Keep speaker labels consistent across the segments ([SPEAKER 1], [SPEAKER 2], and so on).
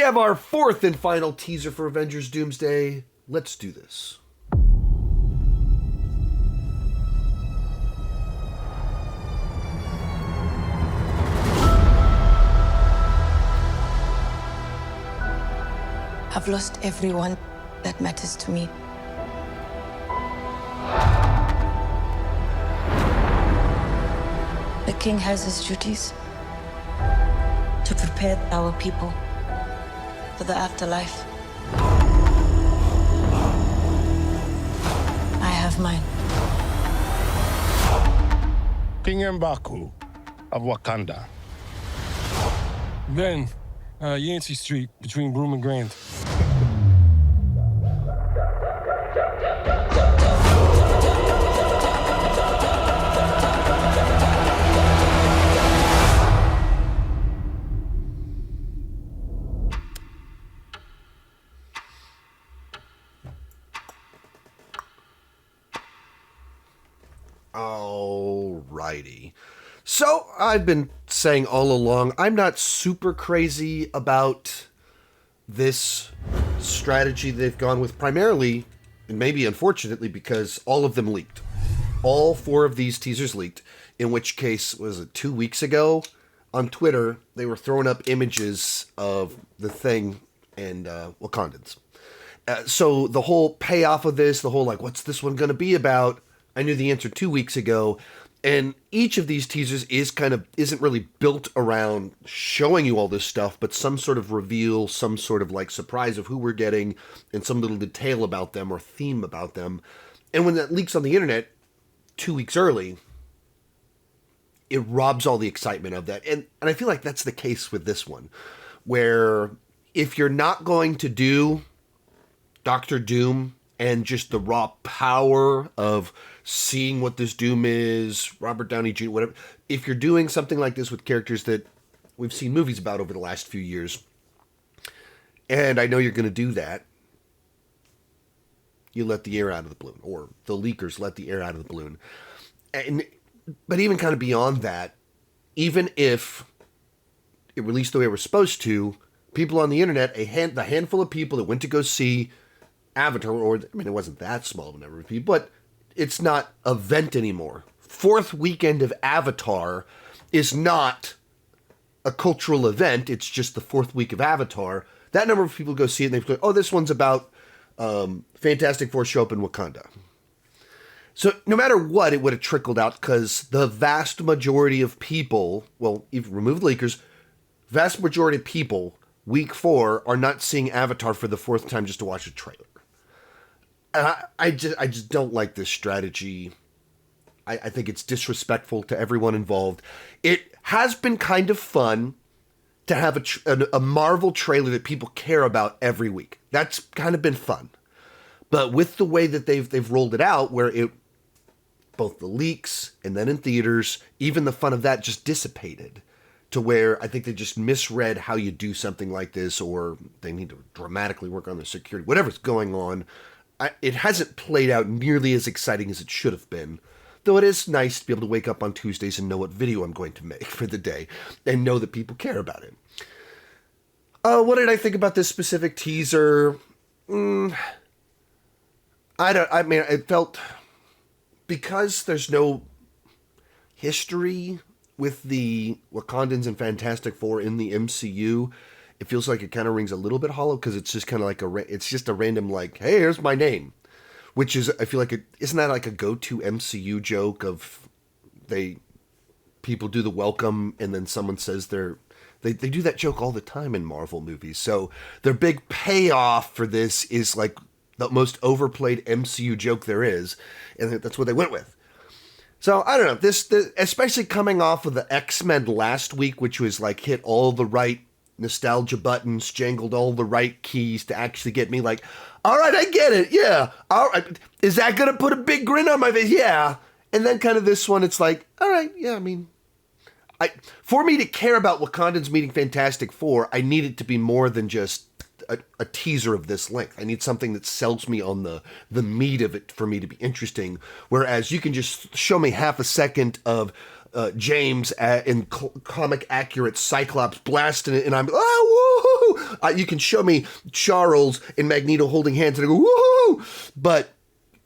[SPEAKER 1] have our fourth and final teaser for Avengers Doomsday. Let's do this.
[SPEAKER 2] I've lost everyone that matters to me. The king has his duties to prepare our people for the afterlife. I have mine.
[SPEAKER 3] King M'Baku of Wakanda.
[SPEAKER 4] Ben, Yancey Street, between Broome and Grand.
[SPEAKER 1] Alrighty. So, I've been saying all along, I'm not super crazy about this strategy they've gone with, primarily, and maybe unfortunately, because all of them leaked. All four of these teasers leaked, in which case, was it 2 weeks ago? On Twitter, they were throwing up images of the Thing and Wakandans. So the whole payoff of this, the whole, like, what's this one going to be about? I knew the answer 2 weeks ago, and each of these teasers isn't really built around showing you all this stuff, but some sort of reveal, some sort of like surprise of who we're getting, and some little detail about them or theme about them. And when that leaks on the internet 2 weeks early, it robs all the excitement of that. And I feel like that's the case with this one, where if you're not going to do Doctor Doom and just the raw power of seeing what this Doom is, Robert Downey Jr., whatever. If you're doing something like this with characters that we've seen movies about over the last few years, and I know you're going to do that, you let the air out of the balloon, or the leakers let the air out of the balloon. But even kind of beyond that, even if it released the way it was supposed to, people on the internet, the handful of people that went to go see Avatar, or, I mean, it wasn't that small of a number of people, but it's not an event anymore. Fourth weekend of Avatar is not a cultural event. It's just the fourth week of Avatar. That number of people go see it and they go, oh, this one's about Fantastic Four show up in Wakanda. So no matter what, it would have trickled out because the vast majority of people, well, even remove the leakers, vast majority of people, week 4, are not seeing Avatar for the fourth time just to watch a trailer. And I just don't like this strategy. I think it's disrespectful to everyone involved. It has been kind of fun to have a Marvel trailer that people care about every week. That's kind of been fun. But with the way that they've rolled it out, where both the leaks and then in theaters, even the fun of that just dissipated to where I think they just misread how you do something like this, or they need to dramatically work on their security, whatever's going on. It hasn't played out nearly as exciting as it should have been. Though it is nice to be able to wake up on Tuesdays and know what video I'm going to make for the day and know that people care about it. What did I think about this specific teaser? It felt, because there's no history with the Wakandans and Fantastic Four in the MCU, it feels like it kind of rings a little bit hollow because it's just kind of like it's just a random, like, hey, here's my name. Which is, I feel like, isn't that like a go-to MCU joke of people do the welcome and then someone says they do that joke all the time in Marvel movies. So their big payoff for this is like the most overplayed MCU joke there is, and that's what they went with. So I don't know, this especially coming off of the X-Men last week, which was like hit all the right nostalgia buttons, jangled all the right keys to actually get me like, all right, I get it. Yeah. All right. Is that going to put a big grin on my face? Yeah. And then kind of this one, it's like, all right. Yeah. I mean, for me to care about Wakandans meeting Fantastic Four, I need it to be more than just a teaser of this length. I need something that sells me on the meat of it for me to be interesting. Whereas you can just show me half a second of James in comic accurate Cyclops blasting it, and I'm You can show me Charles and Magneto holding hands and I go, woohoo! But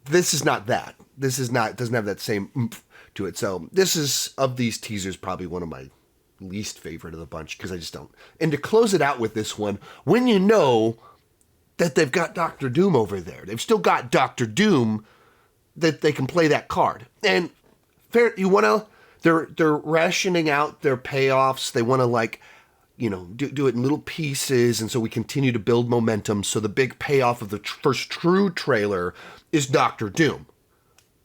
[SPEAKER 1] this is not that. Doesn't have that same oomph to it. So this is, of these teasers, probably one of my least favorite of the bunch because I just don't. And to close it out with this one, when you know that they've got Doctor Doom over there, they've still got Doctor Doom, that they can play that card. And fair, you want to, they're rationing out their payoffs. They want to, like, you know, do it in little pieces, and so we continue to build momentum. So the big payoff of the first true trailer is Doctor Doom.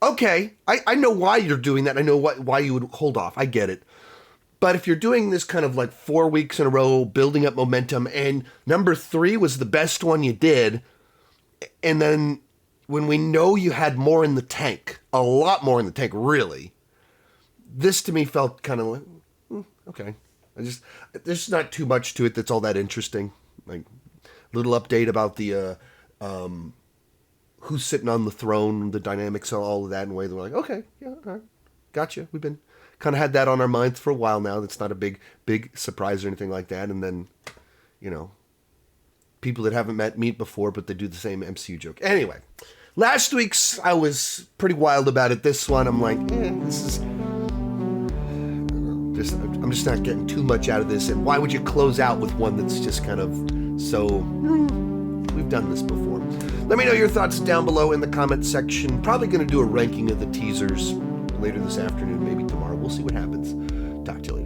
[SPEAKER 1] Okay, I know why you're doing that. I know why you would hold off. I get it. But if you're doing this kind of like 4 weeks in a row, building up momentum, and number 3 was the best one you did, and then when we know you had more in the tank, a lot more in the tank, really, this to me felt kind of like, okay. There's not too much to it that's all that interesting. Like, little update about the who's sitting on the throne, the dynamics, all of that in a way that we're like, okay, yeah, all right, gotcha. We've been kind of had that on our minds for a while now. That's not a big surprise or anything like that. And then, you know, people that haven't meet before, but they do the same MCU joke. Anyway, last week's I was pretty wild about it. This one I'm like, this is. I'm just not getting too much out of this. And why would you close out with one that's just kind of so, we've done this before. Let me know your thoughts down below in the comment section. Probably going to do a ranking of the teasers later this afternoon, maybe tomorrow. We'll see what happens. Talk to you later.